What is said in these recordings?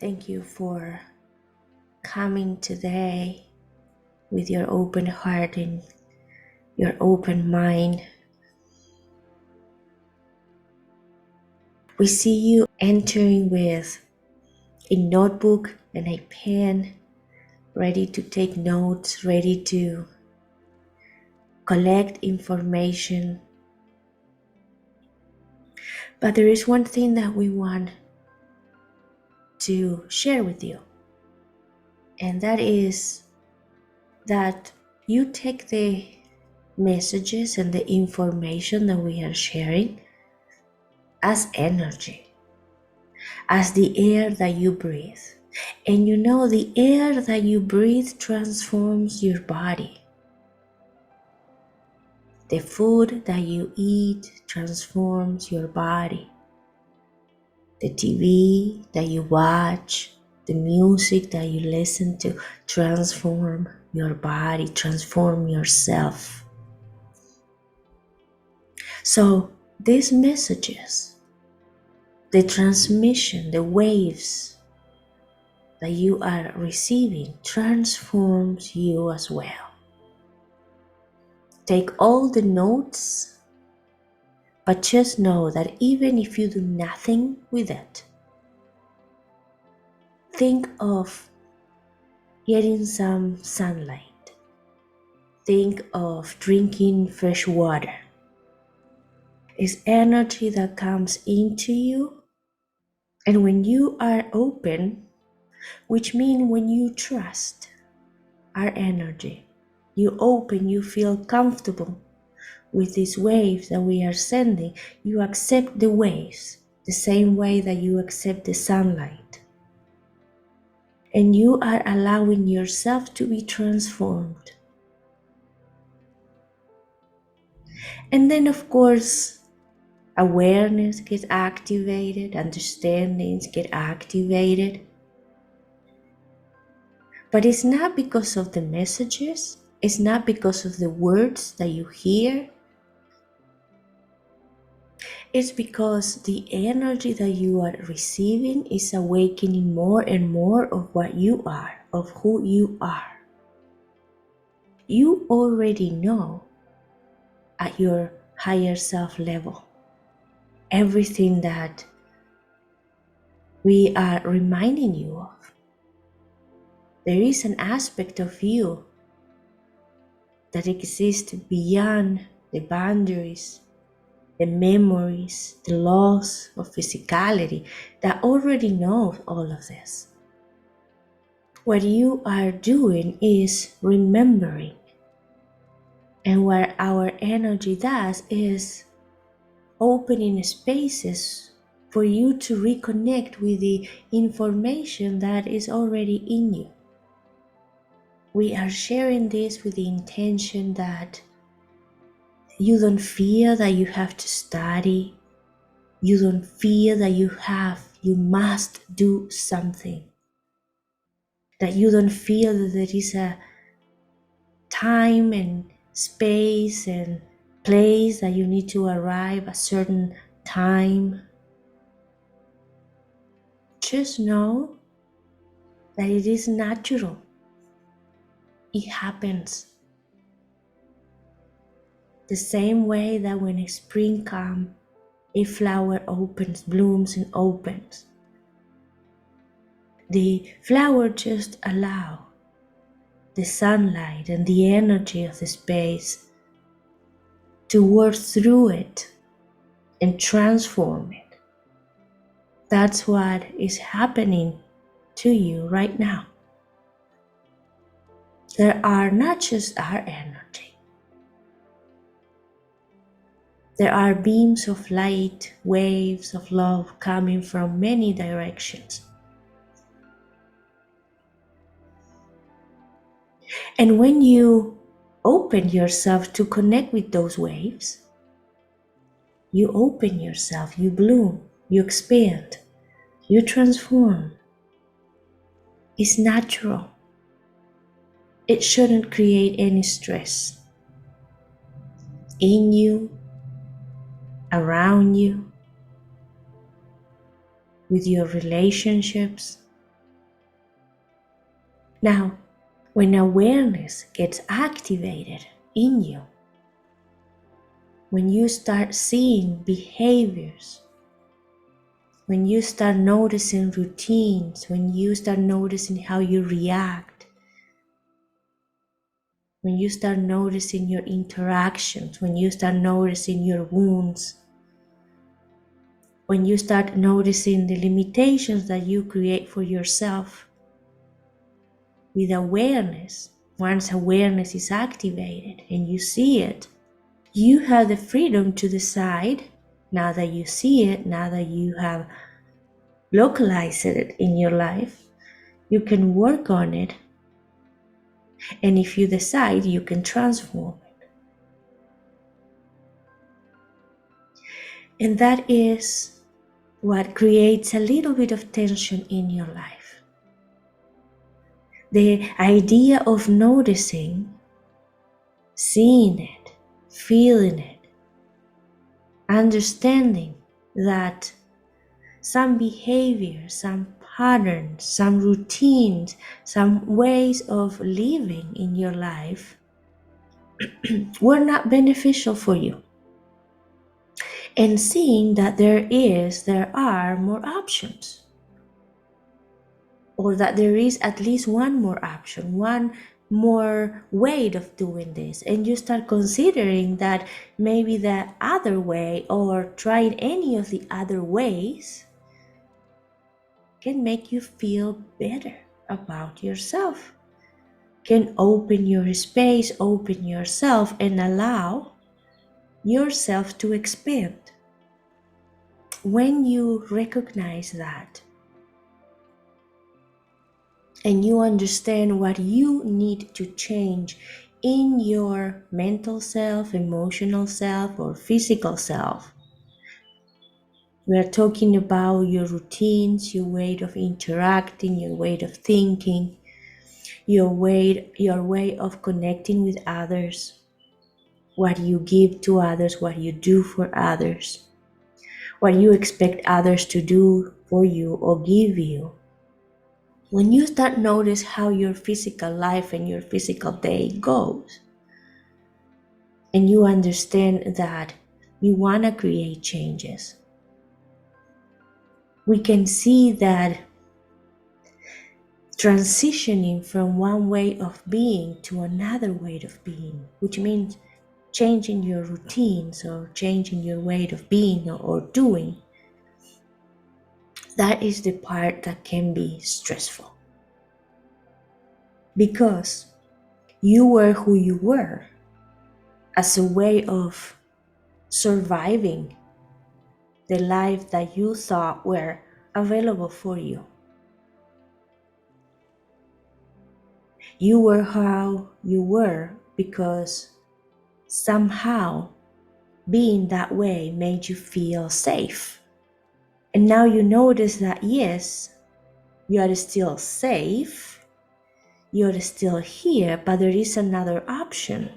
Thank you for coming today with your open heart and your open mind. We see you entering with a notebook and a pen, ready to take notes, ready to collect information. But there is one thing that we want to share with you, and that is that you take the messages and the information that we are sharing as energy, as the air that you breathe. And you know, the air that you breathe transforms your body. The food that you eat transforms your body. The TV that you watch, the music that you listen to transform your body, transform yourself. So these messages, the transmission, the waves that you are receiving transforms you as well. Take all the notes, but just know that even if you do nothing with it, think of getting some sunlight. Think of drinking fresh water. It's energy that comes into you, and when you are open, which means when you trust our energy, you open, you feel comfortable with these waves that we are sending, you accept the waves the same way that you accept the sunlight. And you are allowing yourself to be transformed. And then, of course, awareness gets activated, understandings get activated. But it's not because of the messages, it's not because of the words that you hear. It's because the energy that you are receiving is awakening more and more of what you are, of who you are. You already know at your higher self level everything that we are reminding you of. There is an aspect of you that exists beyond the boundaries, the memories, the laws of physicality that already know all of this. What you are doing is remembering. And what our energy does is opening spaces for you to reconnect with the information that is already in you. We are sharing this with the intention that you don't feel that you have to study. You don't feel that you must do something. That you don't feel that there is a time and space and place that you need to arrive at a certain time. Just know that it is natural. It happens. The same way that when spring comes, a flower opens, blooms and opens. The flower just allows the sunlight and the energy of the space to work through it and transform it. That's what is happening to you right now. There are not just our energy. There are beams of light, waves of love coming from many directions. And when you open yourself to connect with those waves, you open yourself, you bloom, you expand, you transform. It's natural. It shouldn't create any stress in you, around you, with your relationships, Now, when awareness gets activated in you, when you start seeing behaviors, when you start noticing routines, when you start noticing how you react, when you start noticing your interactions, when you start noticing your wounds, when you start noticing the limitations that you create for yourself with awareness, once awareness is activated and you see it, you have the freedom to decide, now that you see it, now that you have localized it in your life, you can work on it. And if you decide, you can transform it. And that is what creates a little bit of tension in your life. The idea of noticing, seeing it, feeling it, understanding that some behaviors, some patterns, some routines, some ways of living in your life were not beneficial for you. And seeing that there are more options, or that there is at least one more option, one more way of doing this, and you start considering that maybe the other way or trying any of the other ways can make you feel better about yourself, can open your space, open yourself, and allow yourself to expand. When you recognize that and you understand what you need to change in your mental self, emotional self, or physical self, we are talking about your routines, your way of interacting, your way of thinking, your way of connecting with others, what you give to others, what you do for others, what you expect others to do for you or give you. When you start notice how your physical life and your physical day goes, and you understand that you want to create changes, we can see that transitioning from one way of being to another way of being, which means changing your routines or changing your way of being or doing, that is the part that can be stressful. Because you were who you were as a way of surviving the life that you thought were available for you. You were how you were because somehow being that way made you feel safe. And now you notice that yes, you are still safe, you're still here, but there is another option.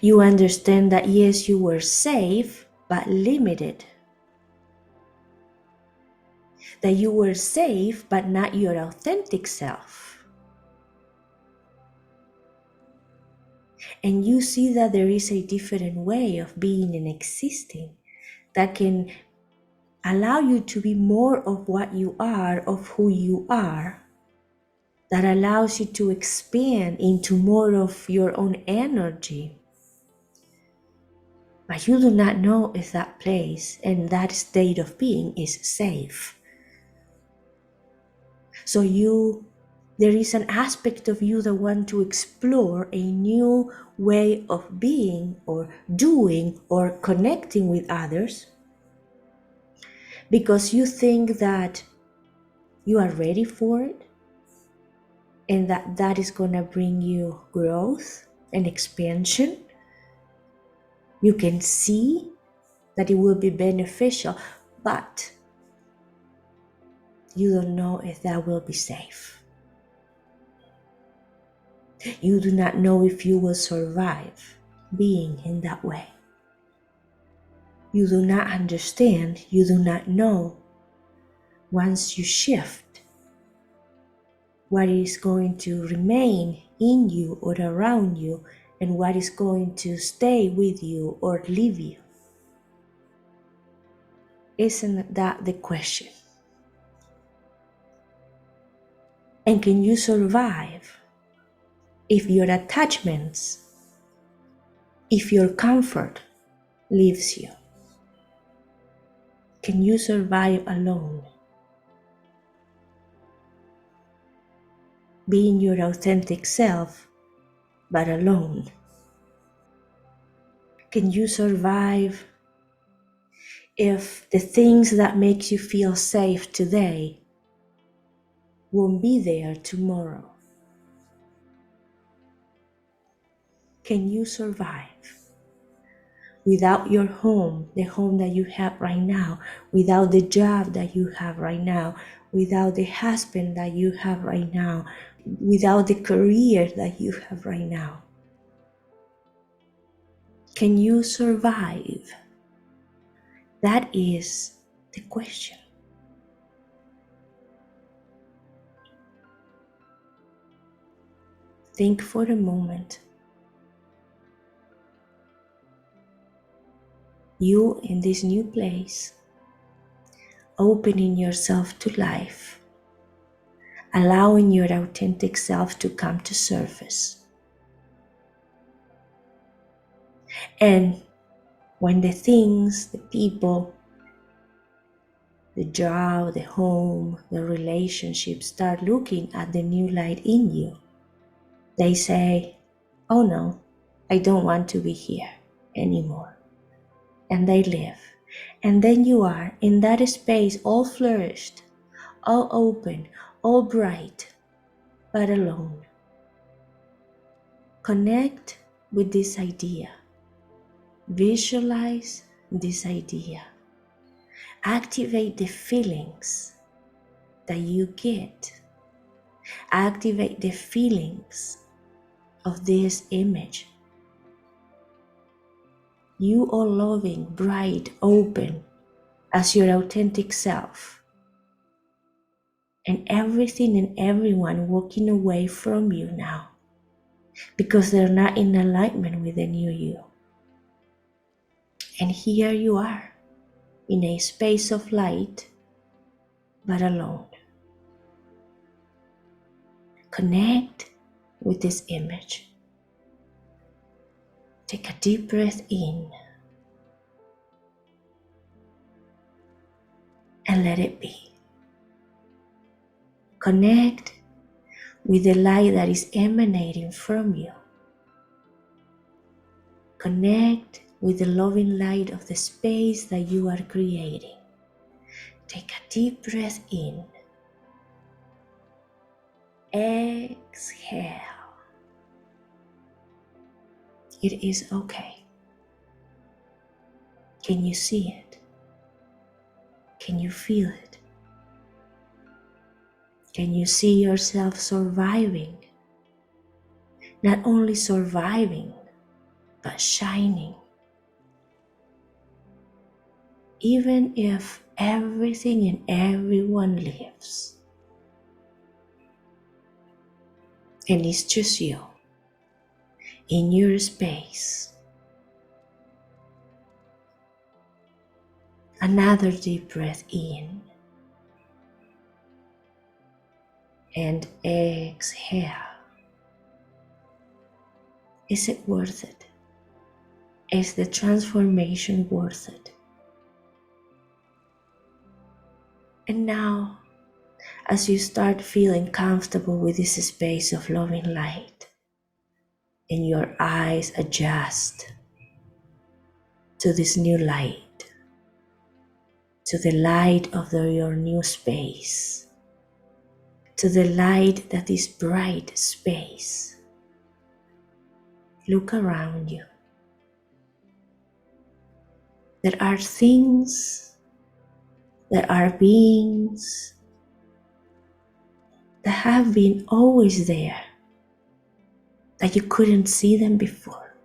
You understand that yes, you were safe, but limited. That you were safe, but not your authentic self. And you see that there is a different way of being and existing that can allow you to be more of what you are, of who you are, that allows you to expand into more of your own energy. But you do not know if that place and that state of being is safe. So there is an aspect of you that want to explore a new way of being or doing or connecting with others because you think that you are ready for it and that is going to bring you growth and expansion. You can see that it will be beneficial, but you don't know if that will be safe. You do not know if you will survive being in that way. You do not understand, you do not know once you shift, what is going to remain in you or around you, and what is going to stay with you or leave you? Isn't that the question? And can you survive if your attachments, if your comfort leaves you? Can you survive alone? Being your authentic self, but alone? Can you survive if the things that makes you feel safe today won't be there tomorrow? Can you survive without your home, the home that you have right now, without the job that you have right now, without the husband that you have right now, without the career that you have right now? Can you survive? That is the question. Think for a moment. You in this new place, opening yourself to life, allowing your authentic self to come to surface. And when the things, the people, the job, the home, the relationships start looking at the new light in you, they say, oh no, I don't want to be here anymore. And they leave. And then you are in that space, all flourished, all open, all bright, but alone. Connect with this idea. Visualize this idea. Activate the feelings that you get. Activate the feelings of this image. You are loving, bright, open as your authentic self. And everything and everyone walking away from you now because they're not in alignment with the new you. And here you are in a space of light, but alone. Connect with this image. Take a deep breath in and let it be. Connect with the light that is emanating from you. Connect with the loving light of the space that you are creating. Take a deep breath in. Exhale. It is okay. Can you see it? Can you feel it? Can you see yourself surviving? Not only surviving, but shining. Even if everything and everyone leaves, and it's just you in your space. Another deep breath in and exhale. Is it worth it? Is the transformation worth it? And now, as you start feeling comfortable with this space of loving light, and your eyes adjust to this new light, to the light of your new space, to the light that is bright space. Look around you. There are things, there are beings that have been always there, that you couldn't see them before.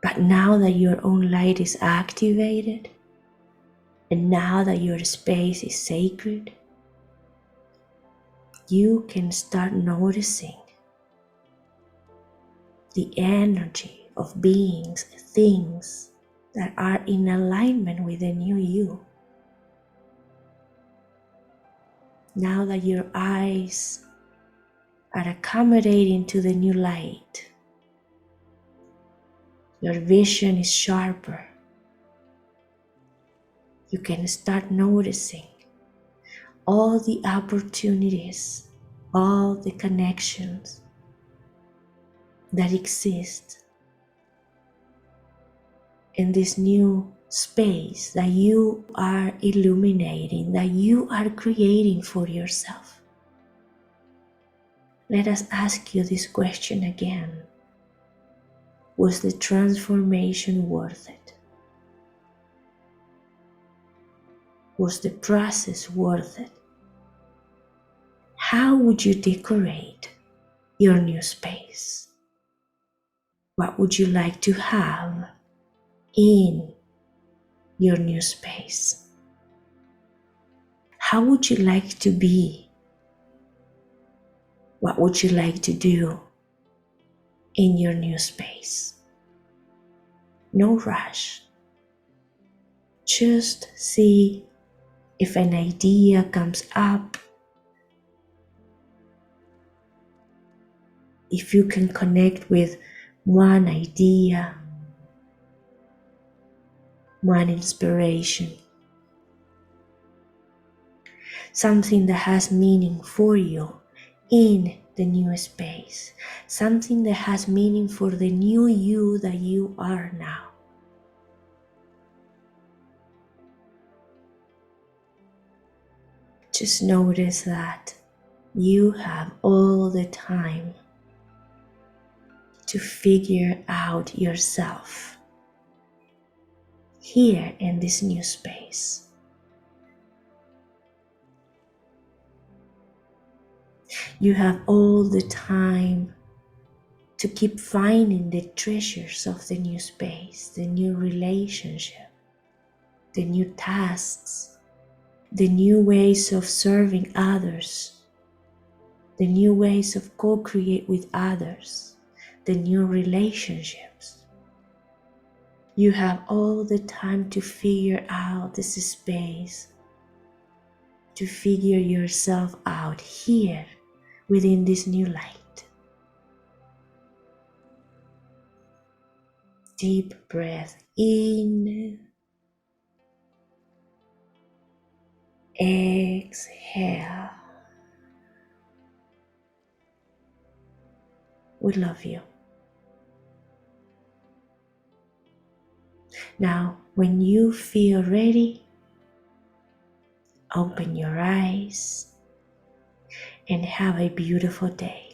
But now that your own light is activated, And now that your space is sacred, you can start noticing the energy of beings, things that are in alignment with the new you. Now that your eyes are accommodating to the new light, your vision is sharper. You can start noticing all the opportunities, all the connections that exist in this new space that you are illuminating, that you are creating for yourself. Let us ask you this question again. Was the transformation worth it? Was the process worth it? How would you decorate your new space? What would you like to have in your new space? How would you like to be? What would you like to do in your new space? No rush. Just see if an idea comes up, if you can connect with one idea, one inspiration, something that has meaning for you in the new space, something that has meaning for the new you that you are now. Just notice that you have all the time to figure out yourself here in this new space. You have all the time to keep finding the treasures of the new space, the new relationship, the new tasks, the new ways of serving others, the new ways of co-create with others, the new relationships. You have all the time to figure out this space, to figure yourself out here within this new light. Deep breath in, exhale. We love you. Now, when you feel ready, open your eyes and have a beautiful day.